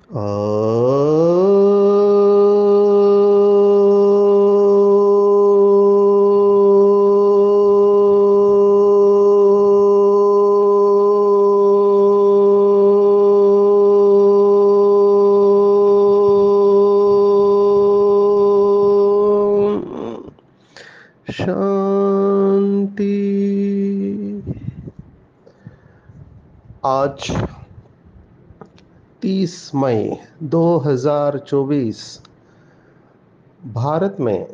शांति। आज 30 मई 2024 भारत में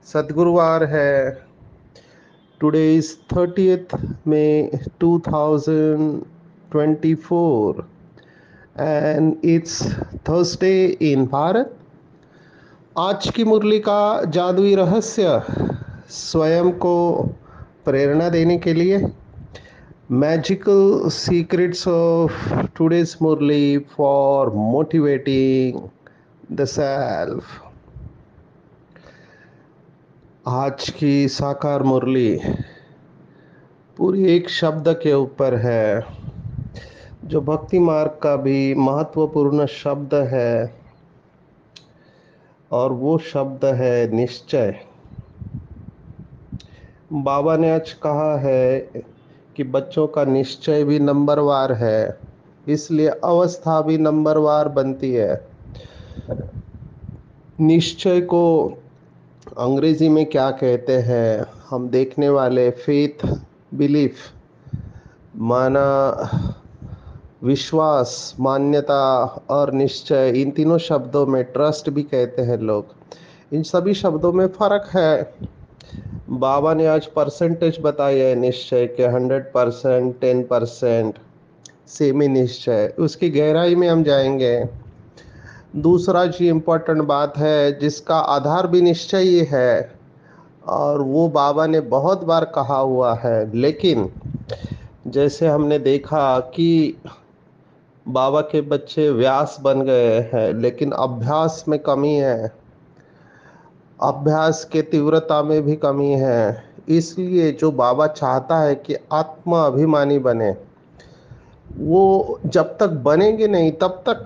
सद्गुरुवार है। Today is 30th May 2024 and it's Thursday in Bharat. आज की मुरली का जादुई रहस्य स्वयं को प्रेरणा देने के लिए magical secrets of today's Murli for motivating the self. आज की साकार मुरली पूरी एक शब्द के ऊपर है, जो भक्ति मार्ग का भी महत्वपूर्ण शब्द है, और वो शब्द है निश्चय। बाबा ने आज कहा है कि बच्चों का निश्चय भी नंबरवार है, इसलिए अवस्था भी नंबरवार बनती है। निश्चय को अंग्रेजी में क्या कहते हैं हम देखने वाले? फेथ, बिलीफ, माना विश्वास, मान्यता और निश्चय। इन तीनों शब्दों में ट्रस्ट भी कहते हैं लोग। इन सभी शब्दों में फर्क है। बाबा ने आज परसेंटेज बताई है निश्चय के, 100%, 10%, सेमी निश्चय। उसकी गहराई में हम जाएंगे। दूसरा जी इम्पोर्टेंट बात है, जिसका आधार भी निश्चय ही है, और वो बाबा ने बहुत बार कहा हुआ है। लेकिन जैसे हमने देखा कि बाबा के बच्चे व्यास बन गए हैं, लेकिन अभ्यास में कमी है, अभ्यास के तीव्रता में भी कमी है। इसलिए जो बाबा चाहता है कि आत्मा अभिमानी बने, वो जब तक बनेंगे नहीं तब तक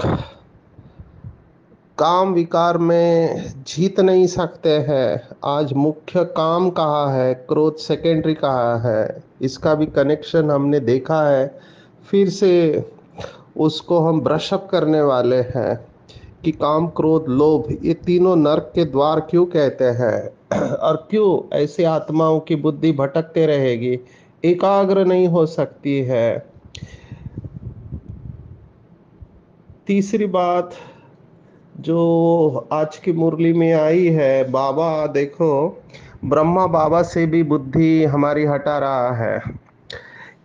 काम विकार में जीत नहीं सकते हैं। आज मुख्य काम कहाँ है, क्रोध सेकेंडरी कहाँ है, इसका भी कनेक्शन हमने देखा है। फिर से उसको हम ब्रश अप करने वाले हैं कि काम, क्रोध, लोभ, ये तीनों नरक के द्वार क्यों कहते हैं और क्यों ऐसे आत्माओं की बुद्धि भटकते रहेगी, एकाग्र नहीं हो सकती है। तीसरी बात जो आज की मुरली में आई है, बाबा देखो, ब्रह्मा बाबा से भी बुद्धि हमारी हटा रहा है।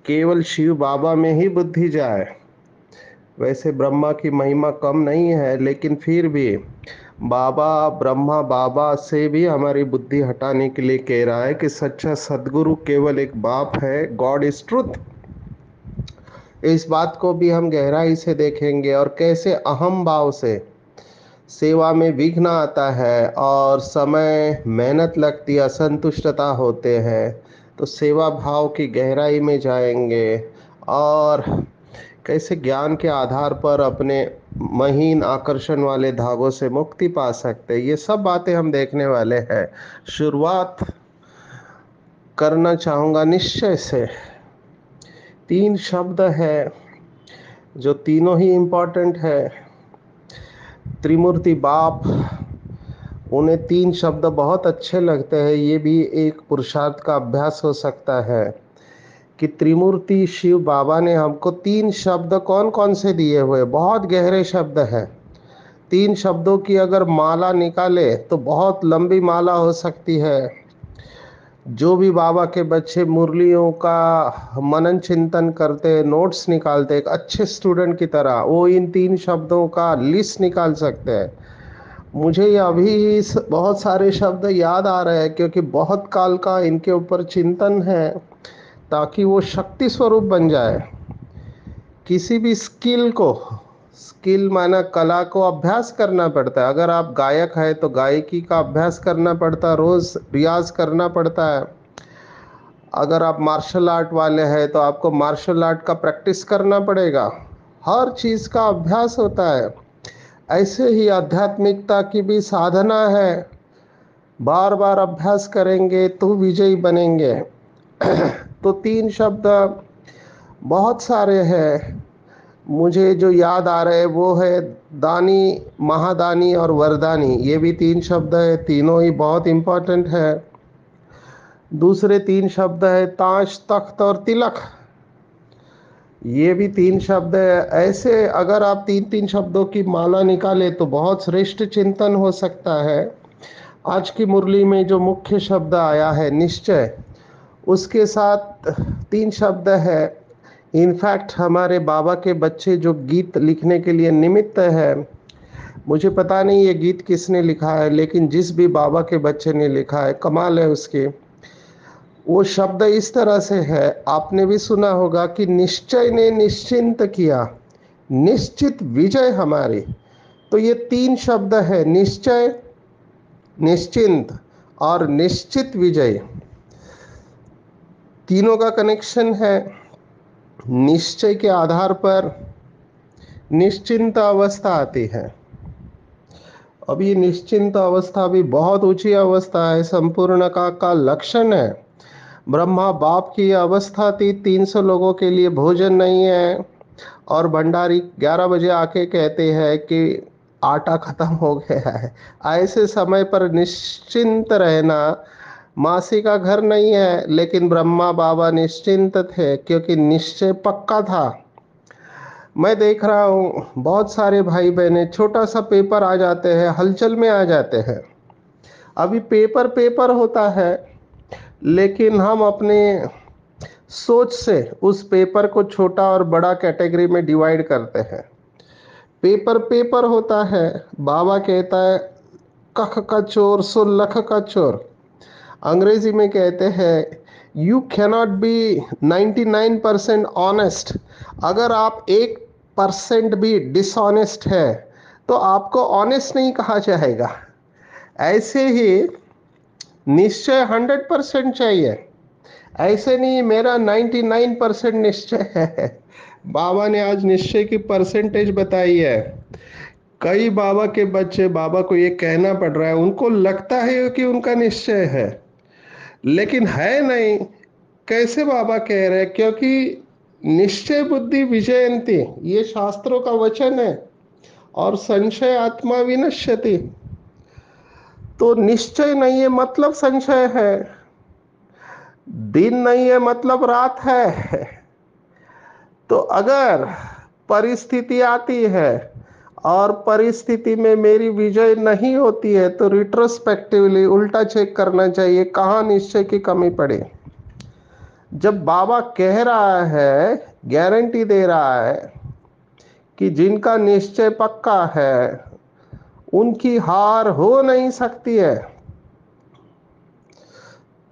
केवल शिव बाबा में ही बुद्धि जाए। वैसे ब्रह्मा की महिमा कम नहीं है, लेकिन फिर भी बाबा ब्रह्मा बाबा से भी हमारी बुद्धि हटाने के लिए कह रहा है कि सच्चा सदगुरु केवल एक बाप है। God is truth. इस बात को भी हम गहराई से देखेंगे, और कैसे अहम भाव से सेवा में विघ्न आता है और समय, मेहनत लगती, असंतुष्टता होते हैं। तो सेवा भाव की गहराई में जाएंगे, और कैसे ज्ञान के आधार पर अपने महीन आकर्षण वाले धागों से मुक्ति पा सकते हैं। ये सब बातें हम देखने वाले हैं। शुरुआत करना चाहूँगा निश्चय से। 3 शब्द है जो तीनों ही इम्पोर्टेंट है। त्रिमूर्ति बाप, उन्हें 3 शब्द बहुत अच्छे लगते हैं। ये भी एक पुरुषार्थ का अभ्यास हो सकता है कि त्रिमूर्ति शिव बाबा ने हमको 3 शब्द कौन कौन से दिए हुए, बहुत गहरे शब्द हैं। 3 शब्दों की अगर माला निकाले तो बहुत लंबी माला हो सकती है। जो भी बाबा के बच्चे मुरलियों का मनन चिंतन करते, नोट्स निकालते, एक अच्छे स्टूडेंट की तरह, वो इन 3 शब्दों का लिस्ट निकाल सकते हैं। मुझे ये अभी बहुत सारे शब्द याद आ रहे हैं, क्योंकि बहुत काल का इनके ऊपर चिंतन है, ताकि वो शक्ति स्वरूप बन जाए। किसी भी स्किल को, स्किल माना कला को अभ्यास करना पड़ता है। अगर आप गायक है तो गायकी का अभ्यास करना पड़ता है, रोज रियाज करना पड़ता है। अगर आप मार्शल आर्ट वाले हैं तो आपको मार्शल आर्ट का प्रैक्टिस करना पड़ेगा। हर चीज़ का अभ्यास होता है। ऐसे ही आध्यात्मिकता की भी साधना है। बार बार अभ्यास करेंगे तो विजयी बनेंगे। तो 3 शब्द बहुत सारे हैं। मुझे जो याद आ रहे हैं वो है दानी, महादानी और वरदानी। ये भी 3 शब्द है, तीनों ही बहुत इम्पोर्टेंट है। दूसरे 3 शब्द है ताश, तख्त और तिलक। ये भी 3 शब्द है। ऐसे अगर आप 3-3 शब्दों की माला निकाले तो बहुत श्रेष्ठ चिंतन हो सकता है। आज की मुरली में जो मुख्य शब्द आया है निश्चय, उसके साथ 3 शब्द है। इनफैक्ट हमारे बाबा के बच्चे जो गीत लिखने के लिए निमित्त है, मुझे पता नहीं ये गीत किसने लिखा है, लेकिन जिस भी बाबा के बच्चे ने लिखा है कमाल है उसके। वो शब्द इस तरह से है, आपने भी सुना होगा कि निश्चय ने निश्चिंत किया, निश्चित विजय हमारी। तो ये 3 शब्द है, निश्चय, निश्चिंत और निश्चित विजय। तीनों का कनेक्शन है। निश्चय के आधार पर निश्चिंत अवस्था आती है। अब ये निश्चिंत अवस्था भी बहुत ऊंची अवस्था है, संपूर्ण का लक्षण है। ब्रह्मा बाप की अवस्था थी, 300 लोगों के लिए भोजन नहीं है और भंडारी 11 बजे आके कहते हैं कि आटा खत्म हो गया है। ऐसे समय पर निश्चिंत रहना, मासी का घर नहीं है लेकिन ब्रह्मा बाबा निश्चिंत थे क्योंकि निश्चय पक्का था। मैं देख रहा हूँ बहुत सारे भाई बहने छोटा सा पेपर आ जाते हैं, हलचल में आ जाते हैं। अभी पेपर पेपर होता है, लेकिन हम अपने सोच से उस पेपर को छोटा और बड़ा कैटेगरी में डिवाइड करते हैं। पेपर पेपर होता है। बाबा कहता है कख का चोर सो लख का चोर। अंग्रेजी में कहते हैं यू कैनॉट बी 99% ऑनेस्ट। अगर आप 1% भी डिसऑनेस्ट है तो आपको ऑनेस्ट नहीं कहा जाएगा। ऐसे ही निश्चय 100% चाहिए। ऐसे नहीं मेरा 99% निश्चय है। बाबा ने आज निश्चय की परसेंटेज बताई है। कई बाबा के बच्चे बाबा को ये कहना पड़ रहा है, उनको लगता है कि उनका निश्चय है लेकिन है नहीं। कैसे बाबा कह रहे हैं? क्योंकि निश्चय बुद्धि विजयंती, ये शास्त्रों का वचन है। और संशय आत्मा विनश्यति। तो निश्चय नहीं है मतलब संशय है, दिन नहीं है मतलब रात है। तो अगर परिस्थिति आती है और परिस्थिति में मेरी विजय नहीं होती है तो रिट्रोस्पेक्टिवली उल्टा चेक करना चाहिए कहाँ निश्चय की कमी पड़ी। जब बाबा कह रहा है, गारंटी दे रहा है कि जिनका निश्चय पक्का है उनकी हार हो नहीं सकती है,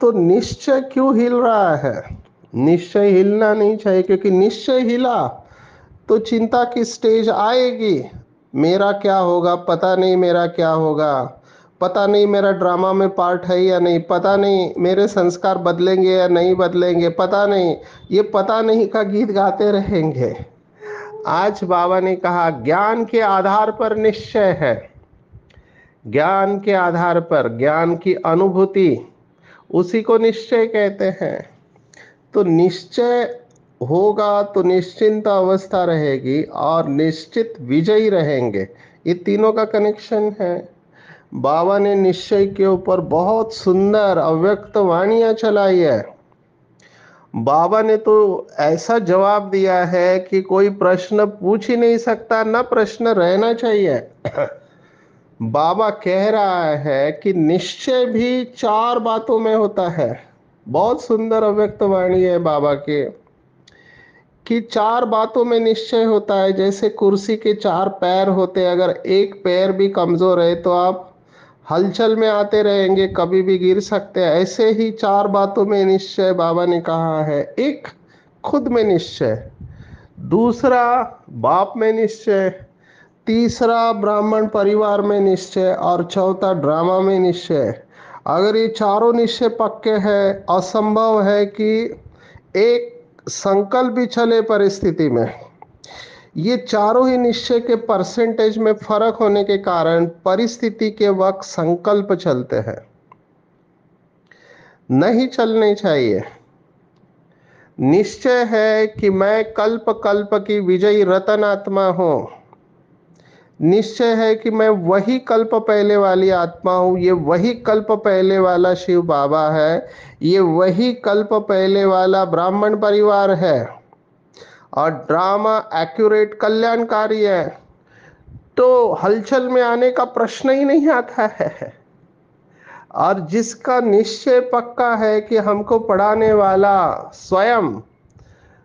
तो निश्चय क्यों हिल रहा है? निश्चय हिलना नहीं चाहिए, क्योंकि निश्चय हिला तो चिंता की स्टेज आएगी। मेरा क्या होगा, पता नहीं मेरा क्या होगा, पता नहीं मेरा ड्रामा में पार्ट है या नहीं, पता नहीं मेरे संस्कार बदलेंगे या नहीं बदलेंगे, पता नहीं। ये पता नहीं का गीत गाते रहेंगे। आज बाबा ने कहा ज्ञान के आधार पर निश्चय है। ज्ञान के आधार पर, ज्ञान की अनुभूति, उसी को निश्चय कहते हैं। तो निश्चय होगा तो निश्चिंत अवस्था रहेगी और निश्चित विजयी रहेंगे। ये तीनों का कनेक्शन है। बाबा ने निश्चय के ऊपर बहुत सुंदर अव्यक्त वाणियां चलाई है। बाबा ने तो ऐसा जवाब दिया है कि कोई प्रश्न पूछ ही नहीं सकता, ना प्रश्न रहना चाहिए। बाबा कह रहा है कि निश्चय भी 4 बातों में होता है। बहुत सुंदर अव्यक्त वाणी है बाबा के कि 4 बातों में निश्चय होता है। जैसे कुर्सी के 4 पैर होते हैं, अगर एक पैर भी कमजोर है तो आप हलचल में आते रहेंगे, कभी भी गिर सकते हैं। ऐसे ही 4 बातों में निश्चय बाबा ने कहा है। एक, खुद में निश्चय। दूसरा, बाप में निश्चय। तीसरा, ब्राह्मण परिवार में निश्चय। और चौथा, ड्रामा में निश्चय। अगर ये चारों निश्चय पक्के हैं, असंभव है कि एक संकल्प भी चले परिस्थिति में। ये चारों ही निश्चय के परसेंटेज में फर्क होने के कारण परिस्थिति के वक्त संकल्प चलते हैं, नहीं चलने चाहिए। निश्चय है कि मैं कल्प कल्प की विजयी रतन आत्मा हूं। निश्चय है कि मैं वही कल्प पहले वाली आत्मा हूं, ये वही कल्प पहले वाला शिव बाबा है, ये वही कल्प पहले वाला ब्राह्मण परिवार है, और ड्रामा एक्यूरेट कल्याणकारी है। तो हलचल में आने का प्रश्न ही नहीं आता है। और जिसका निश्चय पक्का है कि हमको पढ़ाने वाला स्वयं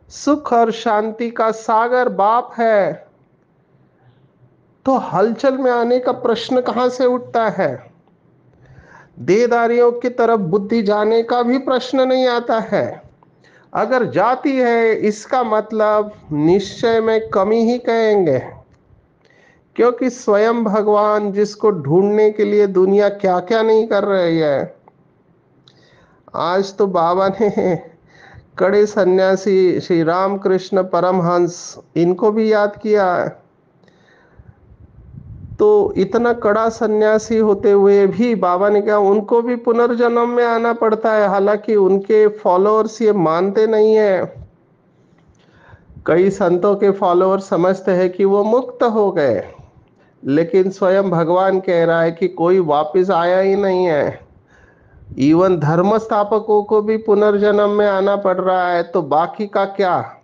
सुख और शांति का सागर बाप है, तो हलचल में आने का प्रश्न कहां से उठता है? देहधारियों की तरफ बुद्धि जाने का भी प्रश्न नहीं आता है। अगर जाती है इसका मतलब निश्चय में कमी ही कहेंगे, क्योंकि स्वयं भगवान जिसको ढूंढने के लिए दुनिया क्या क्या नहीं कर रही है। आज तो बाबा ने कड़े सन्यासी श्री रामकृष्ण परमहंस इनको भी याद किया है। तो इतना कड़ा सन्यासी होते हुए भी बाबा ने कहा उनको भी पुनर्जन्म में आना पड़ता है, हालांकि उनके फॉलोअर्स ये मानते नहीं है। कई संतों के फॉलोअर समझते हैं कि वो मुक्त हो गए, लेकिन स्वयं भगवान कह रहा है कि कोई वापस आया ही नहीं है। इवन धर्म स्थापकों को भी पुनर्जन्म में आना पड़ रहा है, तो बाकी का क्या?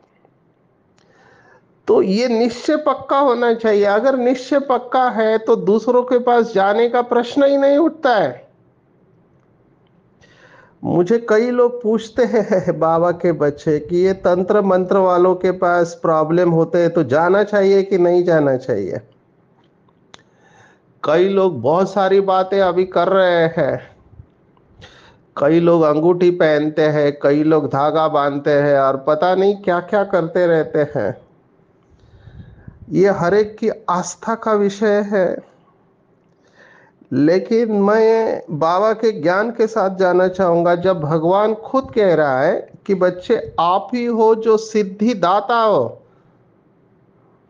तो ये निश्चय पक्का होना चाहिए। अगर निश्चय पक्का है तो दूसरों के पास जाने का प्रश्न ही नहीं उठता है। मुझे कई लोग पूछते हैं बाबा के बच्चे कि ये तंत्र मंत्र वालों के पास प्रॉब्लम होते हैं तो जाना चाहिए कि नहीं जाना चाहिए। कई लोग बहुत सारी बातें अभी कर रहे हैं। कई लोग अंगूठी पहनते हैं, कई लोग धागा बांधते हैं और पता नहीं क्या क्या करते रहते हैं। ये हर एक की आस्था का विषय है, लेकिन मैं बाबा के ज्ञान के साथ जाना चाहूंगा। जब भगवान खुद कह रहा है कि बच्चे आप ही हो जो सिद्धि दाता हो,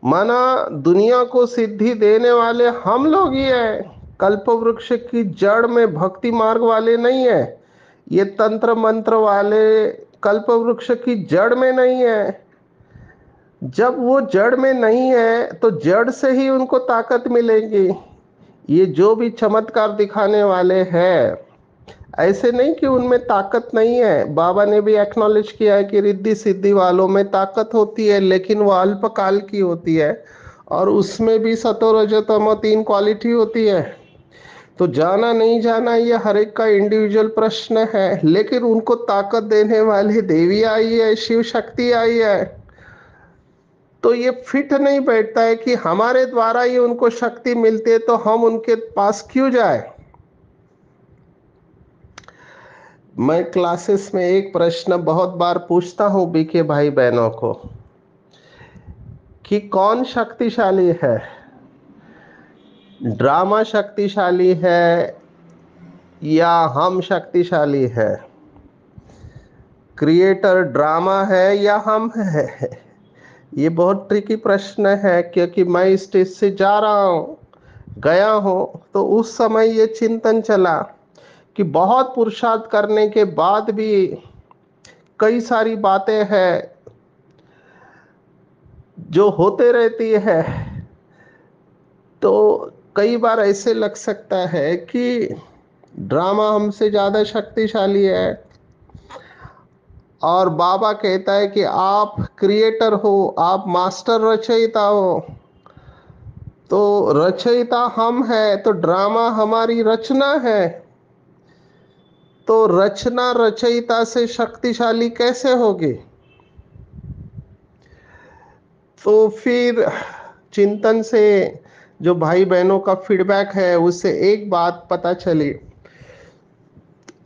माना दुनिया को सिद्धि देने वाले हम लोग ही है। कल्प वृक्ष की जड़ में भक्ति मार्ग वाले नहीं है, ये तंत्र मंत्र वाले कल्प वृक्ष की जड़ में नहीं है। जब वो जड़ में नहीं है तो जड़ से ही उनको ताकत मिलेगी। ये जो भी चमत्कार दिखाने वाले हैं, ऐसे नहीं कि उनमें ताकत नहीं है। बाबा ने भी एक्नॉलेज किया है कि रिद्धि सिद्धि वालों में ताकत होती है, लेकिन वो अल्पकाल की होती है, और उसमें भी सतो रजो तमो तीन क्वालिटी होती है। तो जाना नहीं जाना ये हर एक का इंडिविजुअल प्रश्न है, लेकिन उनको ताकत देने वाली देवी आई है, शिव शक्ति आई है। तो ये फिट नहीं बैठता है कि हमारे द्वारा ही उनको शक्ति मिलती है तो हम उनके पास क्यों जाए। मैं क्लासेस में एक प्रश्न बहुत बार पूछता हूं बीके भाई बहनों को कि कौन शक्तिशाली है? ड्रामा शक्तिशाली है या हम शक्तिशाली है? क्रिएटर ड्रामा है या हम है? ये बहुत ट्रिकी प्रश्न है, क्योंकि मैं स्टेज से जा रहा हूँ, गया हूँ, तो उस समय ये चिंतन चला कि बहुत पुरुषार्थ करने के बाद भी कई सारी बातें हैं जो होते रहती है। तो कई बार ऐसे लग सकता है कि ड्रामा हमसे ज़्यादा शक्तिशाली है, और बाबा कहता है कि आप क्रिएटर हो, आप मास्टर रचयिता हो। तो रचयिता हम है तो ड्रामा हमारी रचना है। तो रचना रचयिता से शक्तिशाली कैसे होगी? तो फिर चिंतन से जो भाई बहनों का फीडबैक है उससे एक बात पता चली,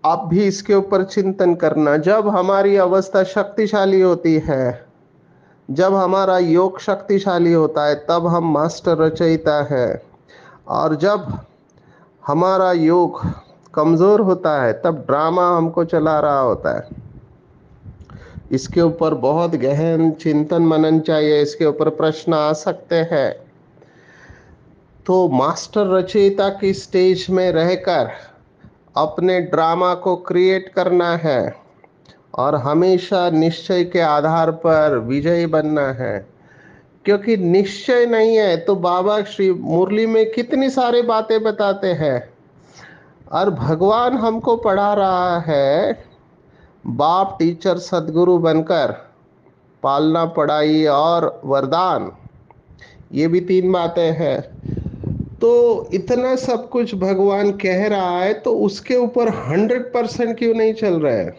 आप भी इसके ऊपर चिंतन करना। जब हमारी अवस्था शक्तिशाली होती है, जब हमारा योग शक्तिशाली होता है, तब हम मास्टर रचयिता है। और जब हमारा योग कमजोर होता है, तब ड्रामा हमको चला रहा होता है। इसके ऊपर बहुत गहन चिंतन मनन चाहिए, इसके ऊपर प्रश्न आ सकते हैं। तो मास्टर रचयिता की स्टेज में रहकर अपने ड्रामा को क्रिएट करना है और हमेशा निश्चय के आधार पर विजयी बनना है। क्योंकि निश्चय नहीं है तो बाबा श्री मुरली में कितनी सारी बातें बताते हैं, और भगवान हमको पढ़ा रहा है बाप टीचर सदगुरु बनकर, पालना पढ़ाई और वरदान, ये भी तीन बातें हैं। तो इतना सब कुछ भगवान कह रहा है तो उसके ऊपर 100% क्यों नहीं चल रहा है?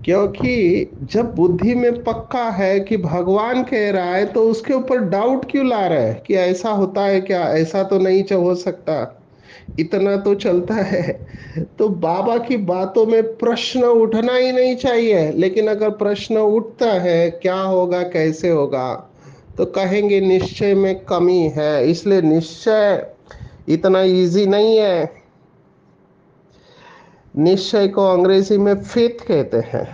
क्योंकि जब बुद्धि में पक्का है कि भगवान कह रहा है तो उसके ऊपर डाउट क्यों ला रहा है कि ऐसा होता है क्या, ऐसा तो नहीं हो सकता, इतना तो चलता है। तो बाबा की बातों में प्रश्न उठना ही नहीं चाहिए, लेकिन अगर प्रश्न उठता है क्या होगा कैसे होगा तो कहेंगे निश्चय में कमी है। इसलिए निश्चय इतना इजी नहीं है। निश्चय को अंग्रेजी में फेथ कहते हैं।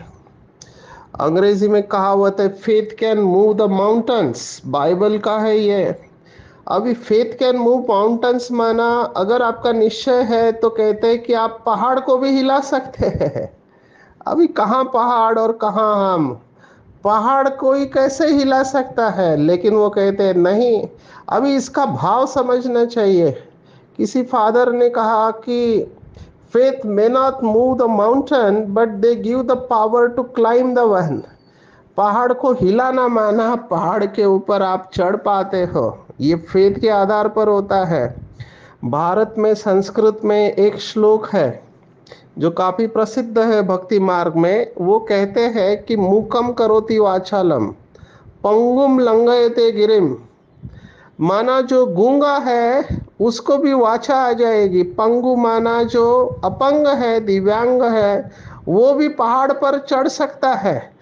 अंग्रेजी में कहावत है faith can move the mountains, Bible का है ये। अभी फेथ कैन मूव माउंटेन्स माना अगर आपका निश्चय है तो कहते हैं कि आप पहाड़ को भी हिला सकते हैं। अभी कहाँ पहाड़ और कहाँ हम, पहाड़ कोई कैसे हिला सकता है, लेकिन वो कहते हैं नहीं। अभी इसका भाव समझना चाहिए। किसी फादर ने कहा कि faith may not move the mountain but they give the power to climb the one। पहाड़ को हिलाना माना पहाड़ के ऊपर आप चढ़ पाते हो, ये फेथ के आधार पर होता है। भारत में संस्कृत में एक श्लोक है जो काफी प्रसिद्ध है भक्ति मार्ग में। वो कहते हैं कि मूकम करोति वाचालम पंगुम लंघयते गिरिम, माना जो गूंगा है उसको भी वाचा आ जाएगी। पंगु माना जो अपंग है, दिव्यांग है, वो भी पहाड़ पर चढ़ सकता है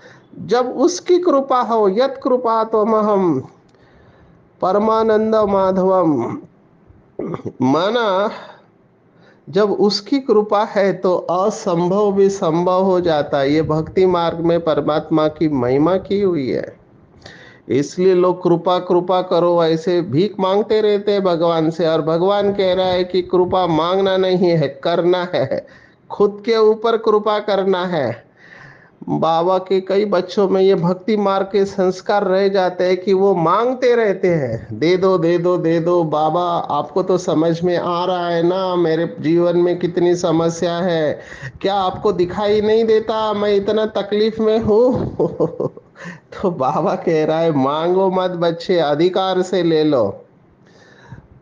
जब उसकी कृपा हो। यत कृपा तो महम परमानंद माधवम, माना जब उसकी कृपा है तो असंभव भी संभव हो जाता है। ये भक्ति मार्ग में परमात्मा की महिमा की हुई है। इसलिए लोग कृपा कृपा करो ऐसे भीख मांगते रहते हैं भगवान से, और भगवान कह रहा है कि कृपा मांगना नहीं है, करना है, खुद के ऊपर कृपा करना है। बाबा के कई बच्चों में ये भक्ति मार्ग के संस्कार रह जाते हैं कि वो मांगते रहते हैं, दे दो दे दो दे दो। बाबा आपको तो समझ में आ रहा है ना मेरे जीवन में कितनी समस्या है, क्या आपको दिखाई नहीं देता मैं इतना तकलीफ में हूँ? तो बाबा कह रहा है मांगो मत बच्चे, अधिकार से ले लो।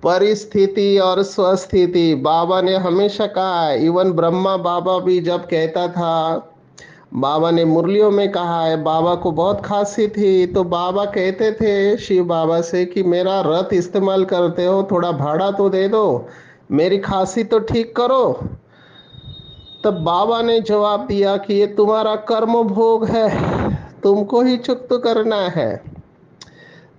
परिस्थिति और स्वस्थिति बाबा ने हमेशा कहा है। इवन ब्रह्मा बाबा भी जब कहता था, बाबा ने मुरलियों में कहा है, बाबा को बहुत खांसी थी तो बाबा कहते थे शिव बाबा से कि मेरा रथ इस्तेमाल करते हो, थोड़ा भाड़ा तो दे दो, मेरी खांसी तो ठीक करो। तब बाबा ने जवाब दिया कि ये तुम्हारा कर्म भोग है, तुमको ही चुक्त करना है।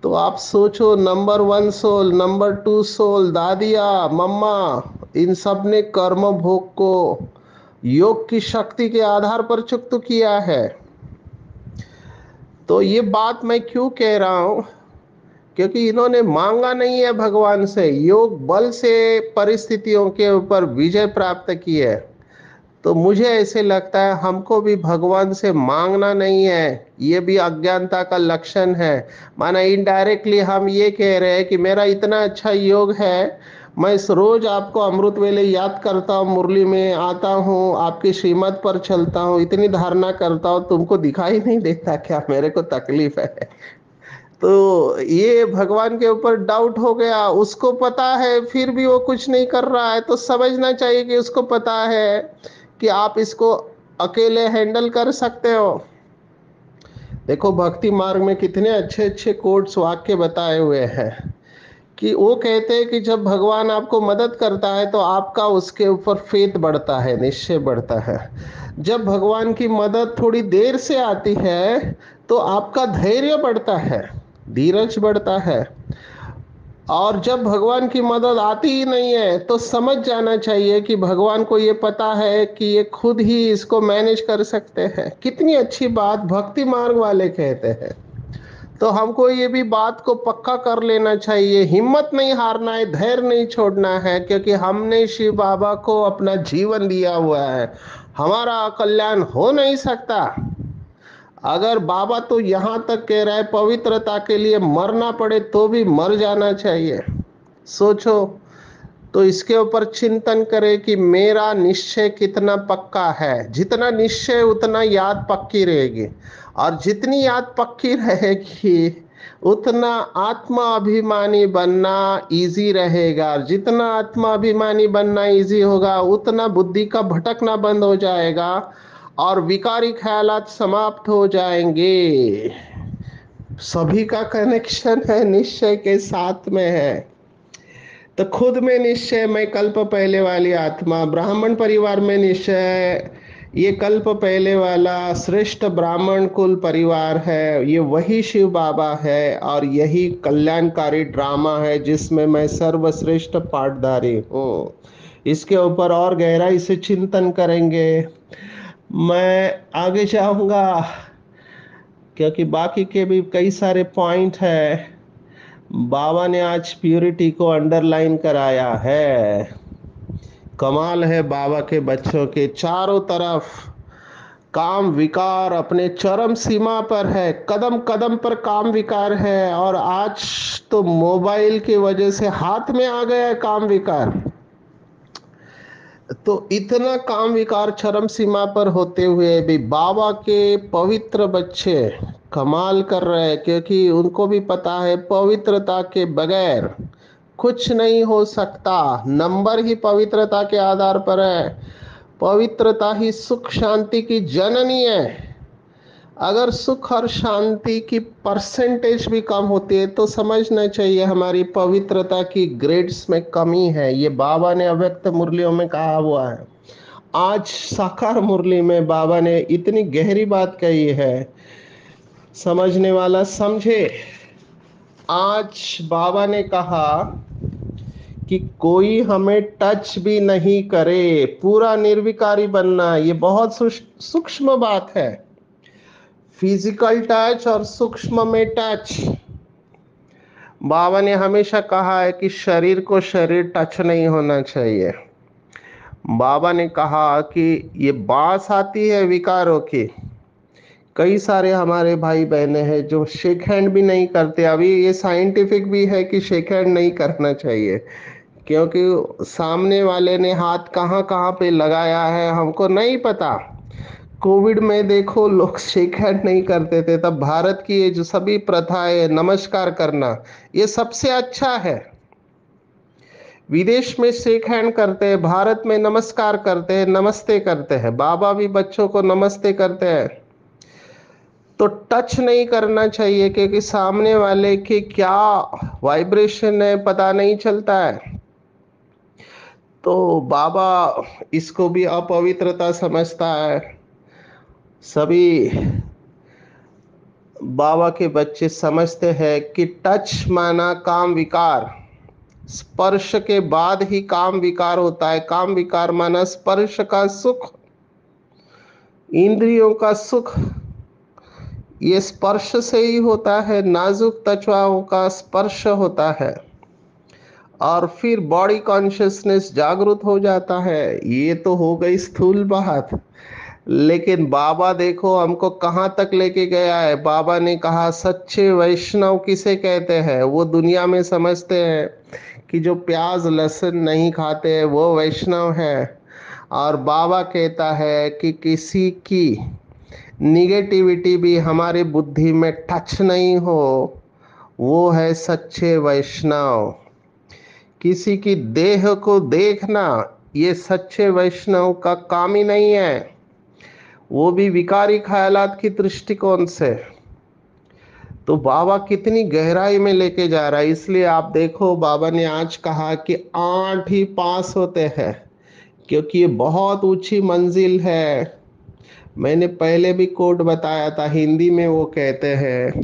तो आप सोचो, नंबर 1 सोल, नंबर 2 सोल, दादिया मम्मा, इन सब ने कर्म भोग को योग की शक्ति के आधार पर चुक्त किया है। तो ये बात मैं क्यों कह रहा हूं, क्योंकि इन्होंने मांगा नहीं है भगवान से, योग बल से परिस्थितियों के ऊपर विजय प्राप्त की है। तो मुझे ऐसे लगता है हमको भी भगवान से मांगना नहीं है, ये भी अज्ञानता का लक्षण है। माना इनडायरेक्टली हम ये कह रहे हैं कि मेरा इतना अच्छा योग है, मैं इस रोज आपको अमृत वेले याद करता हूँ, मुरली में आता हूँ, आपकी श्रीमत पर चलता हूँ, इतनी धारणा करता हूँ, तुमको दिखाई नहीं देता क्या मेरे को तकलीफ है? तो ये भगवान के ऊपर डाउट हो गया। उसको पता है फिर भी वो कुछ नहीं कर रहा है, तो समझना चाहिए कि उसको पता है कि आप इसको अकेले हैंडल कर सकते हो। देखो भक्ति मार्ग में कितने अच्छे अच्छे कोट्स वाक्य बताए हुए हैं कि वो कहते हैं कि जब भगवान आपको मदद करता है तो आपका उसके ऊपर फेथ बढ़ता है, निश्चय बढ़ता है। जब भगवान की मदद थोड़ी देर से आती है तो आपका धैर्य बढ़ता है, धीरज बढ़ता है। और जब भगवान की मदद आती ही नहीं है तो समझ जाना चाहिए कि भगवान को ये पता है कि ये खुद ही इसको मैनेज कर सकते हैं। कितनी अच्छी बात भक्ति मार्ग वाले कहते हैं। तो हमको ये भी बात को पक्का कर लेना चाहिए, हिम्मत नहीं हारना है, धैर्य नहीं छोड़ना है, क्योंकि हमने शिव बाबा को अपना जीवन दिया हुआ है। हमारा कल्याण हो नहीं सकता अगर बाबा तो यहाँ तक कह रहा है पवित्रता के लिए मरना पड़े तो भी मर जाना चाहिए। सोचो, तो इसके ऊपर चिंतन करें कि मेरा निश्चय कितना पक्का है। जितना निश्चय उतना याद पक्की रहेगी, और जितनी याद पक्की रहेगी उतना आत्मा अभिमानी बनना इजी रहेगा, और जितना आत्मा अभिमानी बनना इजी होगा उतना बुद्धि का भटकना बंद हो जाएगा और विकारी ख्यालात समाप्त हो जाएंगे। सभी का कनेक्शन है निश्चय के साथ में है। तो खुद में निश्चय, मैं कल्प पहले वाली आत्मा, ब्राह्मण परिवार में निश्चय, ये कल्प पहले वाला श्रेष्ठ ब्राह्मण कुल परिवार है, ये वही शिव बाबा है और यही कल्याणकारी ड्रामा है जिसमें मैं सर्वश्रेष्ठ पाठधारी हूँ। इसके ऊपर और गहराई से चिंतन करेंगे। मैं आगे जाऊंगा क्योंकि बाकी के भी कई सारे पॉइंट है। बाबा ने आज प्यूरिटी को अंडरलाइन कराया है। कमाल है बाबा के बच्चों के, चारों तरफ काम विकार अपने चरम सीमा पर है, कदम कदम पर काम विकार है। और आज तो मोबाइल की वजह से हाथ में आ गया है काम विकार। तो इतना काम विकार चरम सीमा पर होते हुए भी बाबा के पवित्र बच्चे कमाल कर रहे हैं, क्योंकि उनको भी पता है पवित्रता के बगैर कुछ नहीं हो सकता। नंबर ही पवित्रता के आधार पर है। पवित्रता ही सुख शांति की जननी है। अगर सुख और शांति की परसेंटेज भी कम होती है तो समझना चाहिए हमारी पवित्रता की ग्रेड्स में कमी है। ये बाबा ने अव्यक्त मुरलियों में कहा हुआ है। आज साकार मुरली में बाबा ने इतनी गहरी बात कही है, समझने वाला समझे। आज बाबा ने कहा कि कोई हमें टच भी नहीं करे, पूरा निर्विकारी बनना। ये बहुत सूक्ष्म बात है। फिजिकल टच और सूक्ष्म में टच। बाबा ने हमेशा कहा है कि शरीर को शरीर टच नहीं होना चाहिए। बाबा ने कहा कि ये बांस आती है विकारों की, कई सारे हमारे भाई बहने हैं जो शेक हैंड भी नहीं करते। अभी ये साइंटिफिक भी है कि शेक हैंड नहीं करना चाहिए, क्योंकि सामने वाले ने हाथ कहाँ कहाँ पे लगाया है हमको नहीं पता। कोविड में देखो लोग शेक हैंड नहीं करते थे, तब भारत की ये जो सभी प्रथाएं, नमस्कार करना, ये सबसे अच्छा है। विदेश में शेक हैंड करते हैं, भारत में नमस्कार करते हैं, नमस्ते करते हैं। बाबा भी बच्चों को नमस्ते करते हैं। तो टच नहीं करना चाहिए, क्योंकि सामने वाले की क्या वाइब्रेशन है पता नहीं चलता है। तो बाबा इसको भी अपवित्रता समझता है। सभी बाबा के बच्चे समझते हैं कि टच माना काम विकार, स्पर्श के बाद ही काम विकार होता है। काम विकार माना स्पर्श का सुख, इंद्रियों का सुख, ये स्पर्श से ही होता है। नाजुक त्वचाओं का स्पर्श होता है और फिर बॉडी कॉन्शियसनेस जागृत हो जाता है। ये तो हो गई स्थूल बात, लेकिन बाबा देखो हमको कहाँ तक लेके गया है। बाबा ने कहा सच्चे वैष्णव किसे कहते हैं। वो दुनिया में समझते हैं कि जो प्याज लहसुन नहीं खाते वो वैष्णव है, और बाबा कहता है कि किसी की निगेटिविटी भी हमारी बुद्धि में टच नहीं हो, वो है सच्चे वैष्णव। किसी की देह को देखना ये सच्चे वैष्णव का काम ही नहीं है, वो भी विकारी ख्यालात की दृष्टिकोण से। तो बाबा कितनी गहराई में लेके जा रहा है। इसलिए आप देखो बाबा ने आज कहा कि 8 ही पास होते हैं, क्योंकि ये बहुत ऊंची मंजिल है। मैंने पहले भी कोट बताया था, हिंदी में वो कहते हैं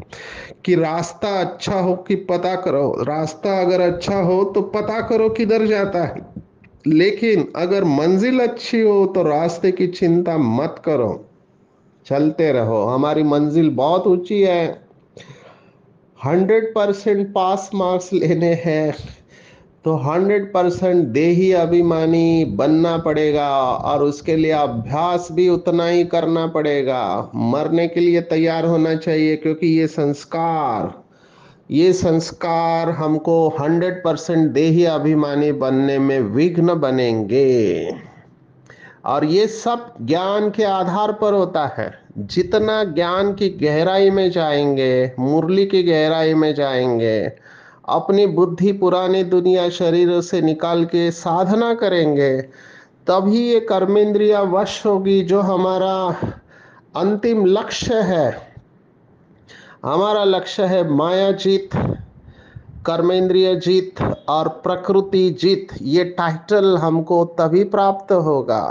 कि रास्ता अच्छा हो कि पता करो, रास्ता अगर अच्छा हो तो पता करो किधर जाता है, लेकिन अगर मंजिल अच्छी हो तो रास्ते की चिंता मत करो, चलते रहो। हमारी मंजिल बहुत ऊंची है, 100% पास मार्क्स लेने हैं तो 100% देही अभिमानी बनना पड़ेगा, और उसके लिए अभ्यास भी उतना ही करना पड़ेगा। मरने के लिए तैयार होना चाहिए, क्योंकि ये संस्कार हमको 100% देही अभिमानी बनने में विघ्न बनेंगे। और ये सब ज्ञान के आधार पर होता है। जितना ज्ञान की गहराई में जाएंगे, मुरली की गहराई में जाएंगे, अपनी बुद्धि पुरानी दुनिया शरीरों से निकाल के साधना करेंगे, तभी ये कर्मेंद्रिया वश होगी, जो हमारा अंतिम लक्ष्य है। हमारा लक्ष्य है माया जीत, कर्मेंद्रिय जीत और प्रकृति जीत। ये टाइटल हमको तभी प्राप्त होगा।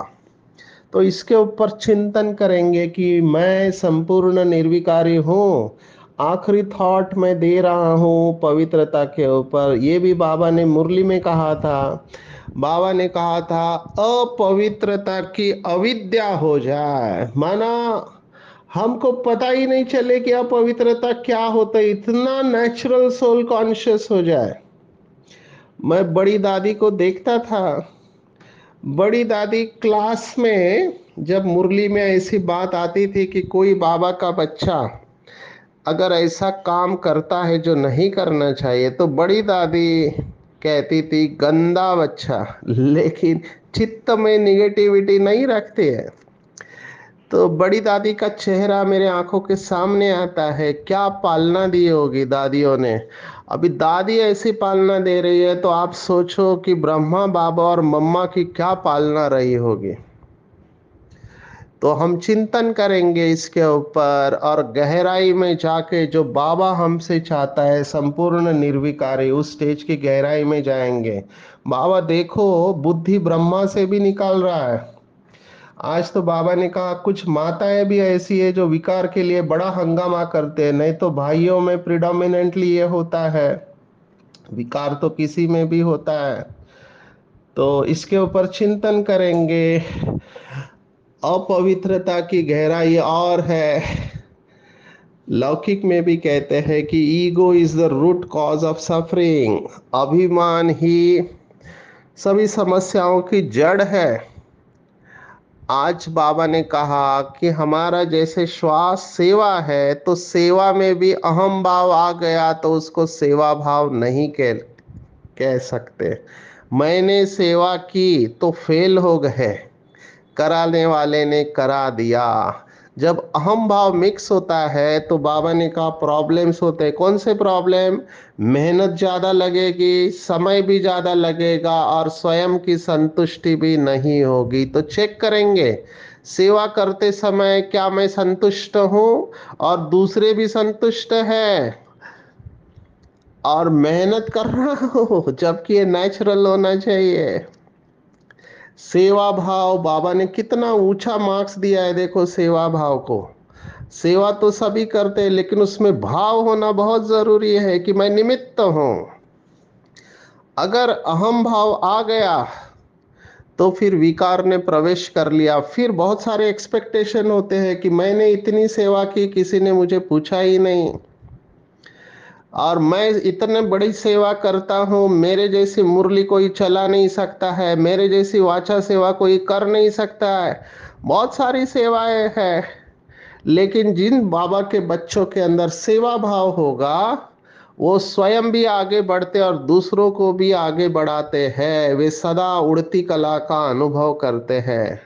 तो इसके ऊपर चिंतन करेंगे कि मैं संपूर्ण निर्विकारी हूँ। आखिरी थॉट मैं दे रहा हूँ पवित्रता के ऊपर। ये भी बाबा ने मुरली में कहा था। बाबा ने कहा था अपवित्रता की अविद्या हो जाए, माना हमको पता ही नहीं चले कि अपवित्रता क्या होता है, इतना नेचुरल सोल कॉन्शियस हो जाए। मैं बड़ी दादी को देखता था, बड़ी दादी क्लास में जब मुरली में ऐसी बात आती थी कि कोई बाबा का बच्चा अगर ऐसा काम करता है जो नहीं करना चाहिए, तो बड़ी दादी कहती थी गंदा बच्चा, लेकिन चित्त में निगेटिविटी नहीं रखती है। तो बड़ी दादी का चेहरा मेरे आंखों के सामने आता है। क्या पालना दी होगी दादियों ने। अभी दादी ऐसी पालना दे रही है, तो आप सोचो कि ब्रह्मा बाबा और मम्मा की क्या पालना रही होगी। तो हम चिंतन करेंगे इसके ऊपर, और गहराई में जाके जो बाबा हमसे चाहता है संपूर्ण निर्विकारी, उस स्टेज की गहराई में जाएंगे। बाबा देखो बुद्धि ब्रह्मा से भी निकाल रहा है। आज तो बाबा ने कहा कुछ माताएं भी ऐसी है जो विकार के लिए बड़ा हंगामा करते हैं, नहीं तो भाइयों में प्रिडोमिनेंटली ये होता है, विकार तो किसी में भी होता है। तो इसके ऊपर चिंतन करेंगे। अपवित्रता की गहराई और है। लौकिक में भी कहते हैं कि ego is the root cause of suffering. अभिमान ही सभी समस्याओं की जड़ है। आज बाबा ने कहा कि हमारा जैसे श्वास सेवा है, तो सेवा में भी अहम भाव आ गया तो उसको सेवा भाव नहीं कह सकते। मैंने सेवा की तो फेल हो गए, कराने वाले ने करा दिया। जब अहम भाव मिक्स होता है तो बाबा ने कहा प्रॉब्लम्स होते हैं। कौन से प्रॉब्लम? मेहनत ज़्यादा लगेगी, समय भी ज़्यादा लगेगा, और स्वयं की संतुष्टि भी नहीं होगी। तो चेक करेंगे सेवा करते समय क्या मैं संतुष्ट हूँ और दूसरे भी संतुष्ट है, और मेहनत कर रहा हूँ, जबकि ये नेचुरल होना चाहिए। सेवा भाव बाबा ने कितना ऊंचा मार्क्स दिया है, देखो सेवा भाव को। सेवा तो सभी करते हैं, लेकिन उसमें भाव होना बहुत जरूरी है कि मैं निमित्त हूं। अगर अहम भाव आ गया तो फिर विकार ने प्रवेश कर लिया। फिर बहुत सारे एक्सपेक्टेशन होते हैं कि मैंने इतनी सेवा की, किसी ने मुझे पूछा ही नहीं, और मैं इतने बड़ी सेवा करता हूँ, मेरे जैसी मुरली कोई चला नहीं सकता है, मेरे जैसी वाचा सेवा कोई कर नहीं सकता है। बहुत सारी सेवाएं हैं, लेकिन जिन बाबा के बच्चों के अंदर सेवा भाव होगा, वो स्वयं भी आगे बढ़ते और दूसरों को भी आगे बढ़ाते हैं। वे सदा उड़ती कला का अनुभव करते हैं।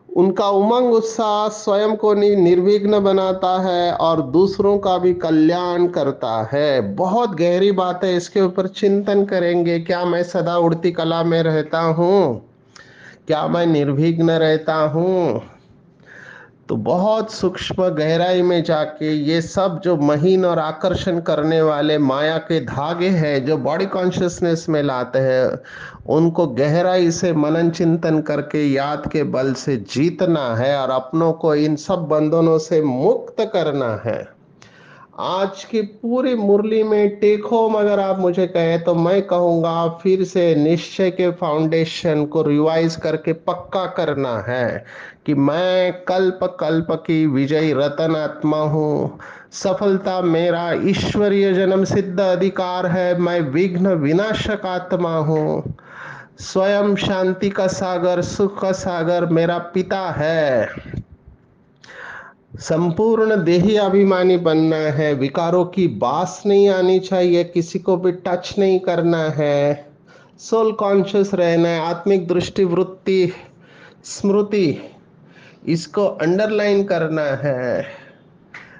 उनका उमंग उत्साह स्वयं को निर्विघ्न बनाता है और दूसरों का भी कल्याण करता है। बहुत गहरी बात है, इसके ऊपर चिंतन करेंगे। क्या मैं सदा उड़ती कला में रहता हूँ? क्या मैं निर्विघ्न रहता हूँ? तो बहुत सूक्ष्म गहराई में जाके ये सब जो महीन और आकर्षण करने वाले माया के धागे हैं जो बॉडी कॉन्शियसनेस में लाते हैं, उनको गहराई से मनन चिंतन करके याद के बल से जीतना है और अपनों को इन सब बंधनों से मुक्त करना है। आज की पूरी मुरली में टेक होम अगर आप मुझे कहें तो मैं कहूँगा फिर से निश्चय के फाउंडेशन को रिवाइज करके पक्का करना है कि मैं कल्प कल्प की विजयी रतन आत्मा हूँ। सफलता मेरा ईश्वरीय जन्म सिद्ध अधिकार है। मैं विघ्न विनाशक आत्मा हूँ। स्वयं शांति का सागर सुख का सागर मेरा पिता है। संपूर्ण देही अभिमानी बनना है। विकारों की बास नहीं आनी चाहिए। किसी को भी टच नहीं करना है। सोल कॉन्शियस रहना है। आत्मिक दृष्टि वृत्ति स्मृति इसको अंडरलाइन करना है।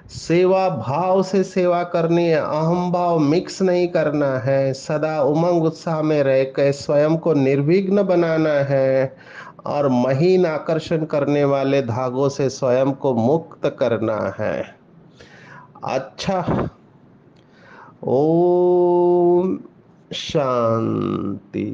सेवा भाव से सेवा करनी है। अहम भाव मिक्स नहीं करना है। सदा उमंग उत्साह में रह के स्वयं को निर्विघ्न बनाना है और महीन आकर्षण करने वाले धागों से स्वयं को मुक्त करना है। अच्छा, ओम शांति।